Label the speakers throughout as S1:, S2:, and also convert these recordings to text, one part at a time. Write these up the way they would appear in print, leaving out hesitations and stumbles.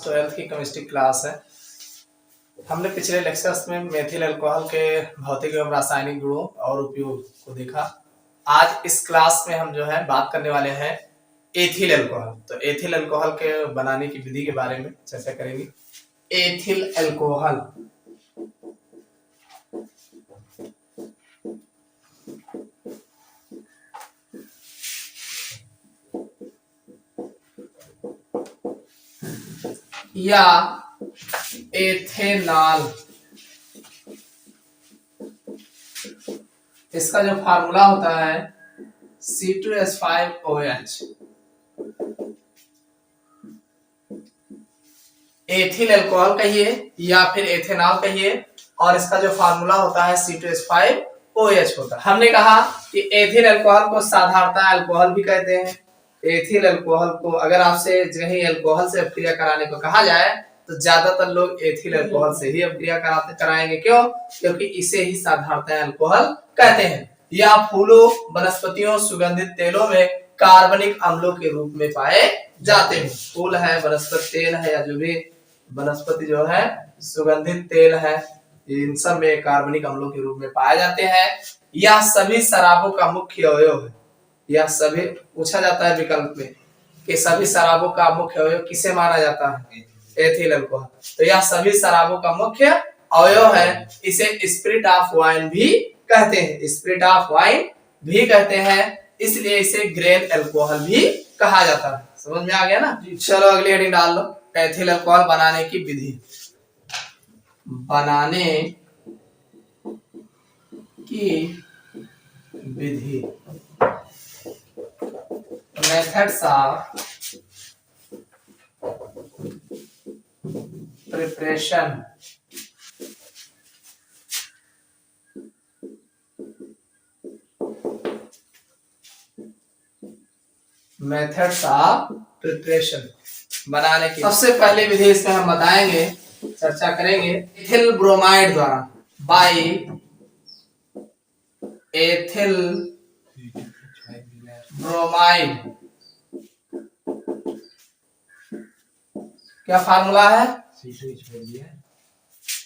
S1: 12th की chemistry class है। हमने पिछले लेक्चर्स में मेथिल अल्कोहल के भौतिक एवं रासायनिक गुणों और उपयोग को देखा। आज इस क्लास में हम जो है बात करने वाले हैं एथिल अल्कोहल। तो एथिल अल्कोहल के बनाने की विधि के बारे में चर्चा करेंगे। एथिल अल्कोहल या एथेनॉल, इसका जो फार्मूला होता है C2H5OH। एथिल अल्कोहल कहिए या फिर एथेनॉल कहिए, और इसका जो फार्मूला होता है C2H5OH होता है। हमने कहा कि एथिल अल्कोहल को साधारणतः अल्कोहल भी कहते हैं। एथिल अल्कोहल को अगर आपसे कहीं अल्कोहल से अपक्रिया कराने को कहा जाए तो ज्यादातर लोग एथिल अल्कोहल से ही अपक्रिया कराएंगे। क्यों? क्योंकि इसे ही साधारणतः अल्कोहल कहते हैं। यह फूलों, वनस्पतियों, सुगंधित तेलों में कार्बनिक अम्लों के रूप में पाए जाते हैं। फूल है, वनस्पति तेल है, या जो भी वनस्पति जो है, सुगंधित तेल है, इन सब में कार्बनिक अम्लों के रूप में पाए जाते हैं। यह सभी शराबों का मुख्य अवयव है। यह सभी पूछा जाता है विकल्प में कि सभी शराबों का मुख्य अवयव किसे माना जाता है? Ethyl alcohol. तो यह सभी शराबों का मुख्य अवयव है। इसे स्पिरिट ऑफ वाइन भी कहते हैं। स्पिरिट ऑफ वाइन भी कहते हैं, इसलिए इसे ग्रेन अल्कोहल भी कहा जाता है। समझ में आ गया ना? चलो अगली हेडिंग डाल लो, एथिल अल्कोहल बनाने की विधि। बनाने की विधि, methods of preparation। Methods of preparation, बनाने की सबसे पहली विधि इसमें हम बताएंगे, चर्चा करेंगे एथिल ब्रोमाइड द्वारा। By ethyl bromide. क्या फार्मूला है?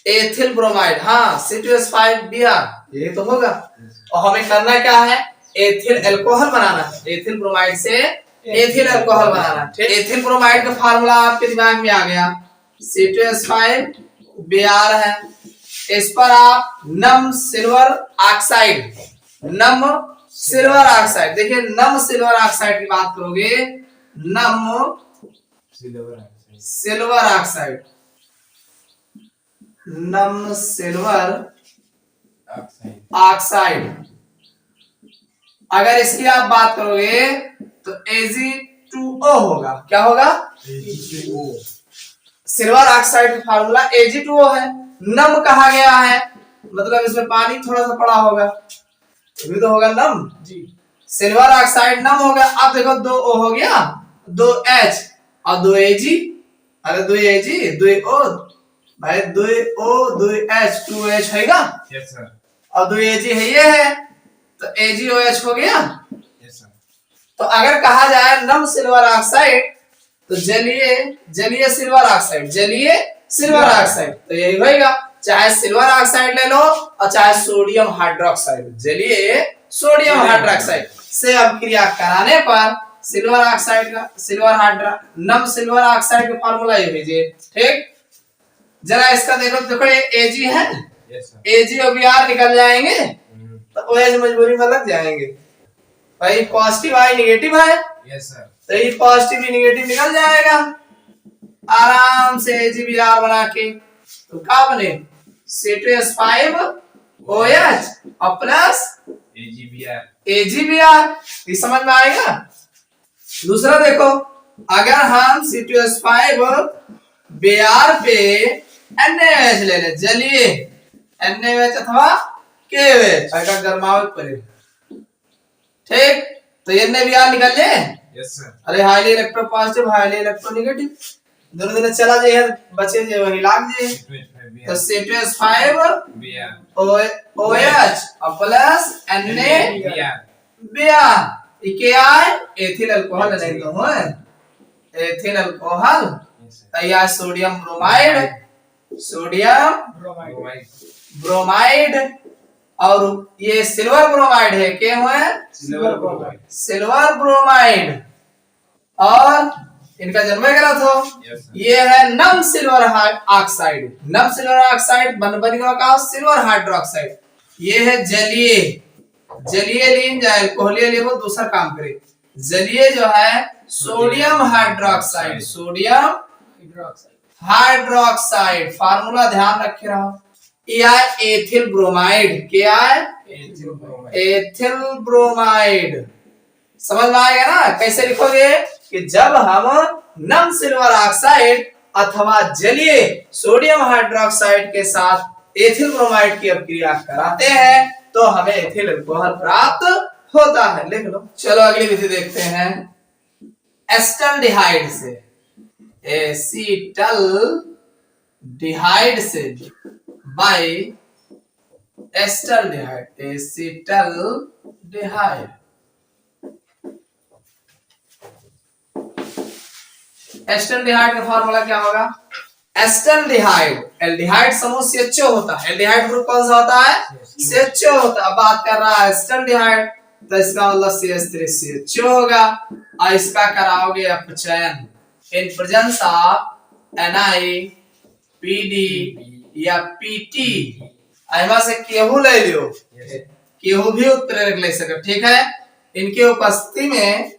S1: Ethyl bromide. हाँ, C2H5Br, यही तो होगा। और हमें करना क्या है? एथिल अल्कोहल बनाना है। एथिल ब्रोमाइड से एथिल अल्कोहल बनाना है। एथिल ब्रोमाइड का फार्मूला आपके दिमाग में आ गया, C2H5Br है। इस पर आप नम सिल्वर ऑक्साइड, नम सिल्वर ऑक्साइड, देखिए नम सिल्वर ऑक्साइड की बात करोगे, नम सिल्वर ऑक्साइड, नम सिल्वर ऑक्साइड, अगर इसकी आप बात करोगे तो Ag2O होगा। क्या होगा? सिल्वर ऑक्साइड का फार्मूला Ag2O है। नम कहा गया है, मतलब इसमें पानी थोड़ा सा पड़ा होगा, भी तो होगा नम जी। सिल्वर ऑक्साइड नम हो गया। अब देखो 2O हो गया, 2H और 2Ag, अरे 2Ag 2O भाई, 2O 2H 2H हैगा। Yes sir. और 2Ag है, ये है, तो AgOH हो गया। Yes sir. तो अगर कहा जाए नम सिल्वर ऑक्साइड तो जलीय सिल्वर ऑक्साइड, जलीय सिल्वर ऑक्साइड, तो यही होगा। चाहे सिल्वर ऑक्साइड ले लो और चाहे सोडियम हाइड्रोक्साइड, जलीय सोडियम हाइड्रोक्साइड से अपक्रिया कराने पर सिल्वर ऑक्साइड का नम सिल्वर ऑक्साइड का फार्मूला ये लीजिए। ठीक, जरा इसका देखो, देखो ये Ag है। Yes sir. Ag और Br निकल जाएंगे तो OH मजबूरी में लग जाएंगे। भाई पॉजिटिव आई नेगेटिव है। Yes sir. तो ये पॉजिटिव भी नेगेटिव निकल जाएगा आराम से AgBr बना के। तो क्या बने? C2H5OH और प्लस AgBr। ये समझ में आएगा? दूसरा देखो, अगर हम C2H5Br पे NaOH ले ले, जलीय NaOH अथवा KOH, अगर गर्मावट पड़े, ठीक, तो NaBr निकल जाए। Yes sir. अरे highly electropositive, highly electronegative, दोनों दिन चला जाए, बचे जे वही लाग जाए। तो C2H5OH और प्लस NaBr, ये क्या है? एथिल अल्कोहल नहीं तो है, एथिल अल्कोहल तो यह सोडियम ब्रोमाइड, सोडियम ब्रोमाइड। और ये सिल्वर ब्रोमाइड है, क्या हुआ? Silver bromide. और इनका जन्म ग्रंथ हो, ये है नम सिल्वर ऑक्साइड। नम सिल्वर ऑक्साइड बन गया का सिल्वर हाइड्रोक्साइड। ये है जलीय, जलीय लीन या अल्कोहलीय लेवल दूसरा काम करे। जलीय जो है sodium hydroxide, sodium hydroxide. Formula ध्यान रखे रहो। या एथिल ब्रोमाइड, क्या है? Ethyl bromide. समझ में आएगा ना? कैसे लिखोगे कि जब हम नम सिल्वर ऑक्साइड अथवा जलीय सोडियम हाइड्रोक्साइड के साथ एथिल ब्रोमाइड की अभिक्रिया कराते हैं तो हमें एथिल अल्कोहल प्राप्त होता है। लिख लो। चलो अगली विधि देखते हैं। एसिटल्डिहाइड से, एसिटल्डिहाइड से बाय एसिटल्डिहाइड, एसिटल्डिहाइड। एसिटल्डिहाइड का फार्मूला क्या होगा? एसिटल्डिहाइड, एल्डिहाइड समूह CHO होता है। एल्डिहाइड ग्रुप कौन सा होता है? CHO होता है। अब बात कर रहा है एसिटल्डिहाइड, तो इसका मतलब CH3CHO होगा। और इसका कराओगे अपचयन in presence of Na, PD या PT। इनमें से केहू ले लियो, केहू भी उत्प्रेरक ले सके, ठीक है। इनके उपस्थिति में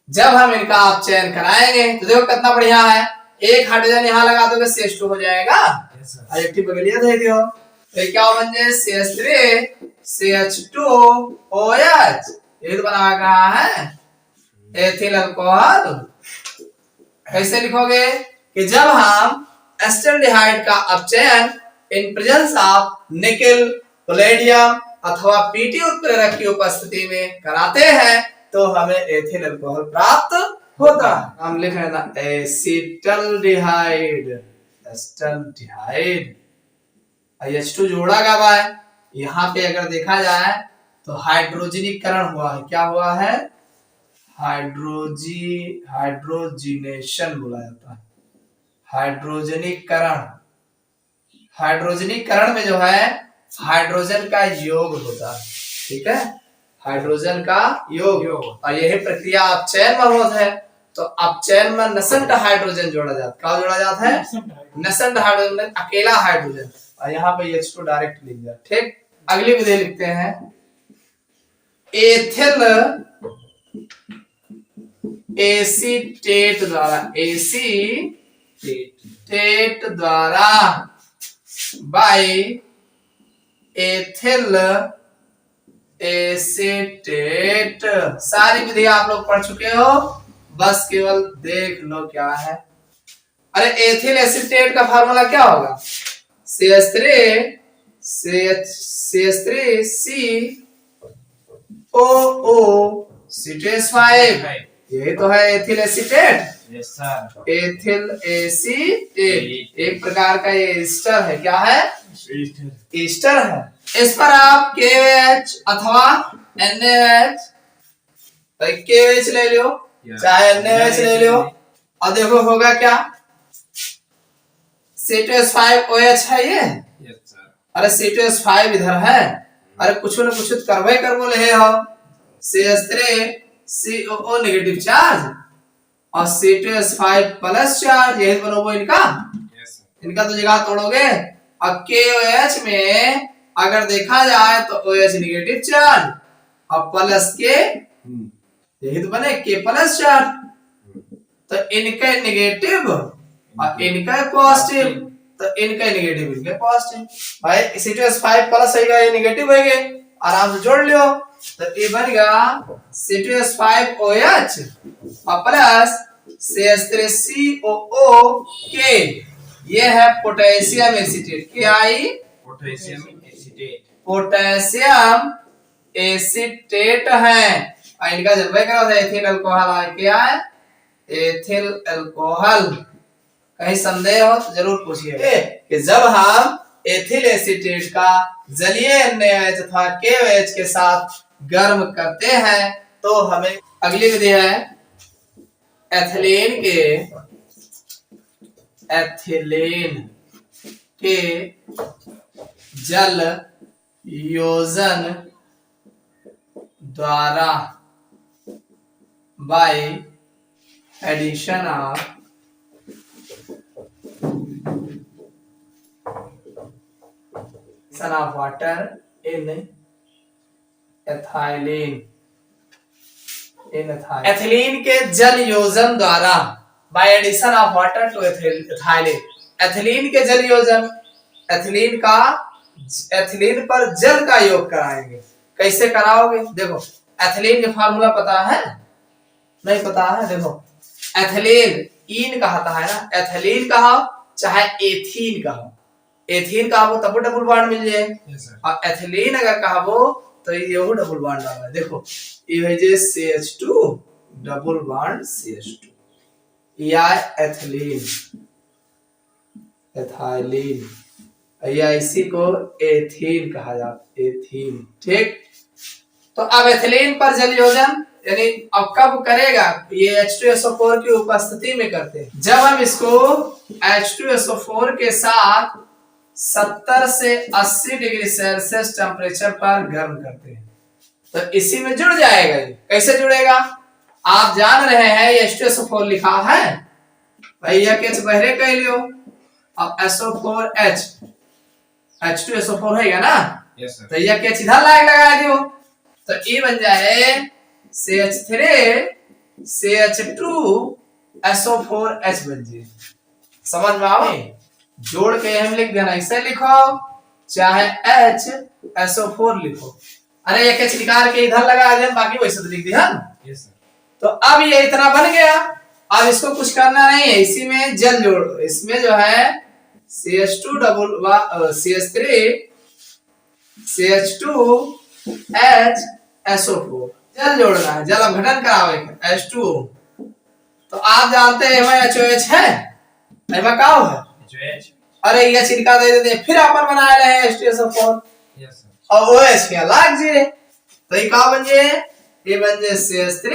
S1: जब हम इनका अपचयन कराएंगे तो देखो कितना बढ़िया है। एक हाइड्रोजन यहाँ लगा दोगे CH2 हो जाएगा। रिएक्टिव बगलिया दे दियो तो क्या बन जाए? CH3CH2OH। ये तो बना रहा है एथिल अल्कोहल। कैसे लिखोगे कि जब हम एसिटल्डिहाइड का अपचयन in presence of nickel, palladium अथवा PT उत्प्रेरक की उपस्थिति में कराते हैं तो हमें एथिल अल्कोहल प्राप्त होता है। हम लिख रहे हैं ना एसिटल्डिहाइड, एसिटल्डिहाइड। H2 जोड़ा गया है। यहाँ पे अगर देखा जाए तो हाइड्रोजनीकरण हुआ है। क्या हुआ है? हाइड्रोजिनेशन बोला जाता है। हाइड्रोजनीकरण, हाइड्रोजनीकरण में जो है हाइड्रोजन का योग होता है, ठीक है। हाइड्रोजन का योग और यही प्रक्रिया अपचयन में होता है। तो अपचयन में नसंट हाइड्रोजन जोड़ा जाता है। क्या जोड़ा जाता है? नसंट हाइड्रोजन, अकेला हाइड्रोजन। और यहाँ पे H2 डायरेक्ट लिख दिया, ठीक। अगली विधि लिखते हैं। एथिल एसीटेट द्वारा, एसीटेट द्वारा बाय एथिल एसीटेट। सारी विधि आप लोग पढ़ चुके हो, बस केवल देख लो क्या है। अरे एथिल एसीटेट का फार्मूला क्या होगा? CH3COO C2H5। यही तो है ethyl acetate.
S2: Yes sir.
S1: Ethyl acetate एक प्रकार का ये एस्टर है। क्या है? एस्टर है। इस पर आप KOH अथवा NaOH, KOH ले लो चाहे NaOH ले लो और देखो होगा क्या? C2H5OH है ये।
S2: Yes sir.
S1: अरे C2H5 इधर है। अरे कुछ न कुछ करवे कर बोले हो। CH3COO नेगेटिव चार्ज और C2H5 प्लस चार्ज, यही बनोगे इनका। इनका तो जगह तोड़ोगे। अब KOH में अगर देखा जाए तो OH नेगेटिव चार्ज और प्लस के, यही तो बने K प्लस चार्ज। तो इनका नेगेटिव और इनका पॉजिटिव, तो इनका नेगेटिव इनका पॉजिटिव। भाई C2H5 प्लस है, ये नेगेटिव है, आराम से जोड़ लियो। तो ये बनेगा C2H5OH और प्लस CH3COOK। ये है पोटेशियम एसीटेट। क्या आई?
S2: Potassium acetate.
S1: पोटेशियम एसीटेट है। और इनका जब करा था एथिल अल्कोहल है। क्या है? Ethyl alcohol. कहीं संदेह हो तो जरूर पूछिए कि जब हम एथिल एसीटेट का जलीय NaOH तथा KOH के साथ गर्म करते हैं तो हमें, अगली विधि है एथिलीन के एथिलीन के जल योजन द्वारा by addition of water in ethylene ethylene के जल योजन द्वारा by addition of water to ethylene. Ethylene के जल योजन, एथिलीन पर जल का योग कराएंगे। कैसे कराओगे? देखो एथिलीन का फार्मूला पता है? नहीं पता है? देखो एथिलीन इन कहता है ना, एथिलीन कहा चाहे एथीन कहा, एथीन कहा तब डबल बॉन्ड मिल जाए, और एथिलीन अगर कहा तो ये डबल बॉन्ड आ है। देखो ये है जे CH2 डबल बॉन्ड CH2, या एथिलीन, एथिलीन, या इसी को एथीन कहा जाता है, एथीन। ठीक, तो अब एथिलीन पर जल योजन यानी अब कब करेगा? ये H2SO4 की उपस्थिति में करते हैं, जब हम इसको H2SO4 के साथ 70 से 80 डिग्री सेल्सियस टेम्परेचर पर गर्म करते हैं, तो इसी में जुड़ जाएगा। ये कैसे जुड़ेगा? आप जान रहे हैं ये H2SO4 लिखा है, भैया के बहरे कह लियो, अब SO4H H2SO4 है ना, तो यह के इधर लगा दियो, तो ये बन जाए CH3 CH2 SO4H बन जाए। समझ में आओ? जोड़ के हम लिख देना, इसे लिखो चाहे H SO4 लिखो। अरे एक H निकाल के इधर लगा दे, बाकी वैसे तो लिख दिया। तो अब ये इतना बन गया, अब इसको कुछ करना नहीं है, इसी में जल जोड़ो। इसमें जो है CH2 double CH3 CH2 H SO4 जल जोड़ना है, जल अपघटन करावे H2O। तो आप जानते हैं HOH है, एमा का है, अरे ये छिड़का दे देते, फिर अपन बनाए रहे H2SO4 और OH के लाग जी, तो ये का बन जाए? ये बन जाए CH3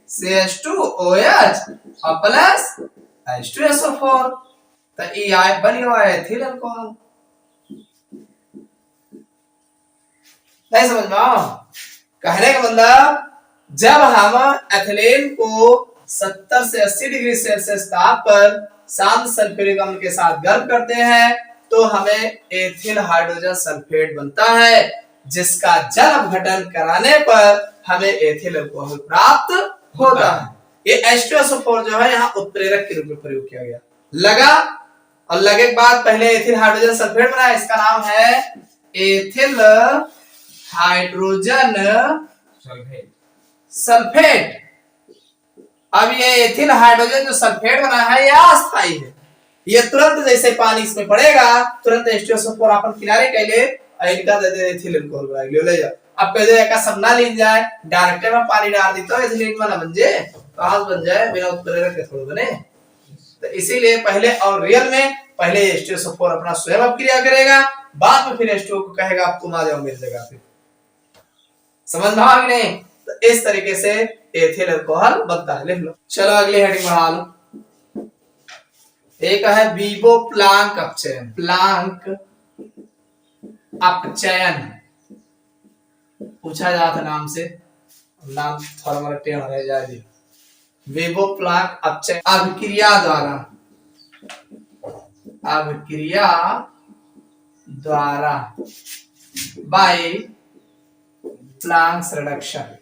S1: CH2OH और प्लस H2SO4, तो ये आय बन गया एथिल अल्कोहल। नहीं समझ में? कहने का मतलब जब हम एथिलीन को 70 से 80 डिग्री सेल्सियस ताप पर शांत सल्फ्यूरिक अम्ल के साथ गर्म करते हैं तो हमें एथिल हाइड्रोजन सल्फेट बनता है, जिसका जल अपघटन कराने पर हमें एथिल अल्कोहल प्राप्त होता है। ये H2SO4 जो है यहाँ उत्प्रेरक के रूप में प्रयोग किया गया, लगा, और लगे के बाद पहले एथिल हाइड्रोजन सल्फेट बना, इसका नाम है एथिल हाइड्रोजन सल्फेट। अब ये एथिल हाइड्रोजन जो सल्फेट बना है यह अस्थायी है, ये तुरंत जैसे पानी इसमें पड़ेगा तुरंत H2SO4 अपन किनारे के लिए इनका दे दे एथिल अल्कोहल बना के ले जा। अब कह दे का सब ना लीन जाए, डायरेक्ट में पानी डाल दी तो एथिलीन में ना बन जाए, कहां बन जाए बिना उत्प्रेरक के थोड़ा बने। तो इसीलिए पहले और रियल में पहले H2SO4 अपना स्वयं अपक्रिया करेगा, बाद में फिर H2O को कहेगा अब तुम आ जाओ मेरी जगह पे। समझ में आ गया नहीं? तो इस तरीके से एथिल अल्कोहल बनता है। लिख लो, चलो अगली हेडिंग बढ़ा लो। एक है वीवो प्लांक अपचयन, प्लांक अपचयन पूछा जाता नाम से, नाम थोड़ा मोड़ा टेढ़ रह जाए। वीवो प्लांक अपचयन अभिक्रिया द्वारा, अभिक्रिया द्वारा बाय प्लांक्स रिडक्शन,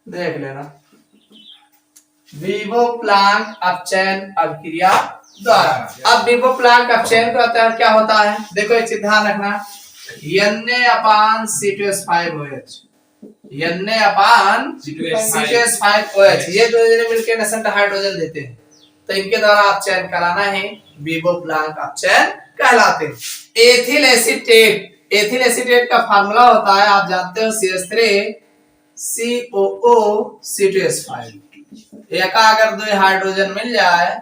S1: देख लेना। वीवो प्लांक अपचयन अभिक्रिया द्वारा। अब वीवो प्लांक अपचयन का क्या होता है? देखो एक चीज ध्यान रखना, Na/C2H5OH, Na/C2H5OH ये दो जने मिलकर नेसेंट हाइड्रोजन देते हैं, तो इनके द्वारा अपचयन कराना है, वीवो प्लांक अपचयन कहलाते हैं। एथिल एसीटेट, एथिल एसीटेट का फार्मूला होता है आप जानते हो CH3COO/C2H5। एक अगर दो हाइड्रोजन मिल जाए,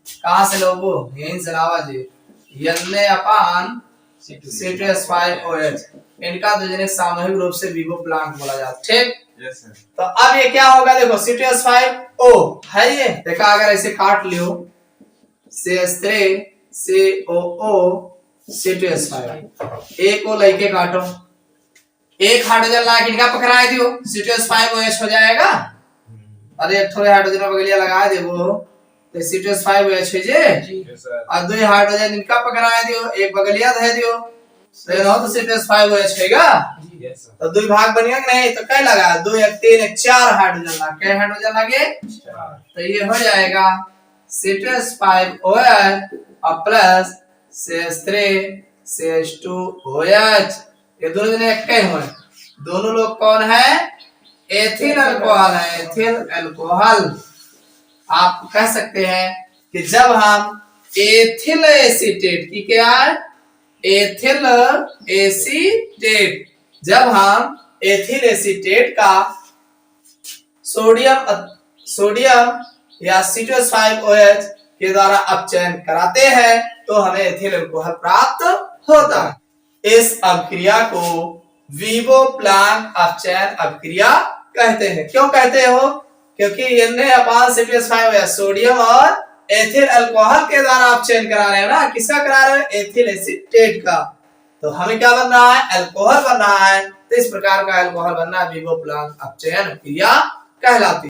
S1: कहां से लोगो यहीं से लावा जी, Na/C2H5OH, इनका द्विजनिक सामूहिक रूप से वीवो प्लांक बोला जाता है। ठीक, यस सर। तो अब ये क्या होगा? देखो C2H5O है, ये देखा अगर ऐसे काट लियो CH3 COO C2H5 एक को लेके काटो, एक हाइड्रोजन ला के इनका पकड़ा दियो, C2H5OH हो जाएगा। अरे एक थोड़े हाइड्रोजन बगलिया लगा देबो तो C2H5OH हो जे।
S2: Yes, sir.
S1: और दो हाइड्रोजन इनका पकड़ा दियो, एक बगलिया धर दियो तो ना तो C2H5OH होगा।
S2: Yes, sir.
S1: तो दो भाग बनेगा कि नहीं, तो क्या लगा 2 1 3 1 4 हाइड्रोजन ला, क्या हाइड्रोजन लगे, तो ये हो जाएगा C2H5OH और प्लस CH3 CH2OH। ये दोनों जने एक ही हुए, दोनों लोग कौन है, एथिल अल्कोहल है, एथिल अल्कोहल। आप कह सकते हैं कि जब हम एथिल एसीटेट की क्या है, एथिल एसीटेट, जब हम एथिल एसीटेट का सोडियम या C2H5OH के द्वारा अपचयन कराते हैं तो हमें एथिल अल्कोहल प्राप्त होता है। इस अभिक्रिया को विवो प्लांक अपचयन अभिक्रिया कहते हैं। क्यों कहते हो, क्योंकि Na/C2H5OH सोडियम और एथिल अल्कोहल के द्वारा अपचयन करा रहे हैं ना, किसका करा रहे हैं, एथिल एसीटेट का। तो हमें क्या बन रहा है, अल्कोहल बन रहा है। तो इस प्रकार का अल्कोहल बनना विवो प्लांक अपचयन अभिक्रिया कहलाती है।